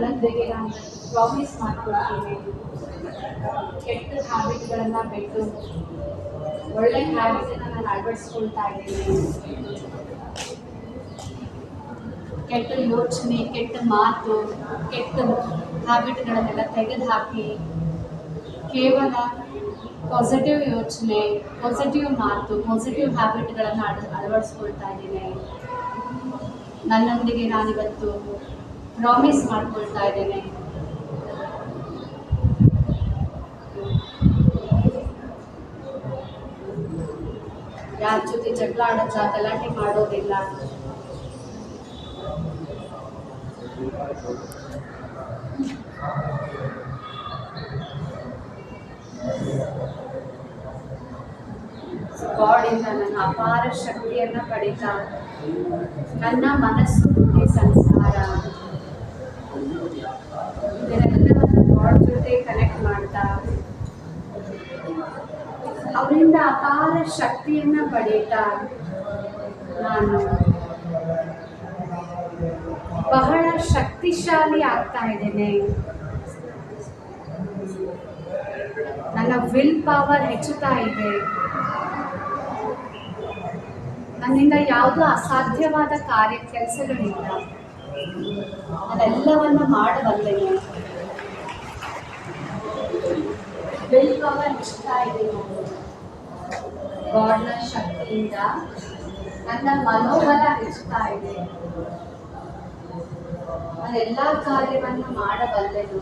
ನನ್ನೊಂದಿಗೆ ನಾನು ಪ್ರಾಮಿಸ್ ಮಾಡ್ಕೊಳ್ತೀನಿ, ಕೆಟ್ಟ ಹ್ಯಾಬಿಟ್ಗಳನ್ನು ಬಿಟ್ಟು ಒಳ್ಳೆ ಹ್ಯಾಬಿಟನ್ನು ನಾನು ಅಳವಡಿಸ್ಕೊಳ್ತಾ ಇದ್ದೀನಿ. ಕೆಟ್ಟ ಯೋಚನೆ, ಕೆಟ್ಟ ಮಾತು, ಕೆಟ್ಟ ಹ್ಯಾಬಿಟ್ಗಳನ್ನೆಲ್ಲ ತೆಗೆದುಹಾಕಿ ಕೇವಲ ಪಾಸಿಟಿವ್ ಯೋಚನೆ, ಪಾಸಿಟಿವ್ ಮಾತು, ಪಾಸಿಟಿವ್ ಹ್ಯಾಬಿಟ್ಗಳನ್ನು ಅಳವಡಿಸ್ಕೊಳ್ತಾ ಇದ್ದೀನಿ. ನನ್ನೊಂದಿಗೆ ನಾನಿವತ್ತು ಪ್ರಾಮಿಸ್ ಮಾಡ್ಕೊಳ್ತಾ ಇದ್ದೇನೆ. ಯಾರ ಜೊತೆ ಜಗಳ ಆಡೋಲ್ಲ, ಗಲಾಟೆ ಮಾಡೋದಿಲ್ಲ. ಗಾಡಿಂದ ನನ್ನ ಅಪಾರ ಶಕ್ತಿಯನ್ನು ಪಡಿತಾ ನನ್ನ ಮನಸ್ಸು, ಬುದ್ಧಿ, ಸಂಸ್ಕಾರ ಇದನ್ನೆಲ್ಲವನ್ನು ಗಾಡ್ ಜೊತೆ ಕನೆಕ್ಟ್ ಮಾಡ್ತಾ ಅವರಿಂದ ಅಪಾರ ಶಕ್ತಿಯನ್ನು ಪಡೀತಾ ನಾನು ಬಹಳ ಶಕ್ತಿಶಾಲಿ ಆಗ್ತಾ ಇದ್ದೇನೆ. ನನ್ನ ವಿಲ್ ಪವರ್ ಹೆಚ್ಚುತ್ತಾ ಇದೆ. ನನ್ನಿಂದ ಯಾವುದೂ ಅಸಾಧ್ಯವಾದ ಕೆಲಸಗಳಿಲ್ಲ. ನಾನೆಲ್ಲವನ್ನು ಮಾಡಬಲ್ಲೆನೆ. ವಿಲ್ ಪವರ್ ಹೆಚ್ಚುತ್ತಾ ಇದೆ. ಗಾಡ್ನ ಶಕ್ತಿಯಿಂದ ನನ್ನ ಮನೋಬಲ ಹೆಚ್ಚುತ್ತಾ ಇದೆ. ನಾನೆಲ್ಲ ಕಾರ್ಯವನ್ನು ಮಾಡಬಲ್ಲೆನು.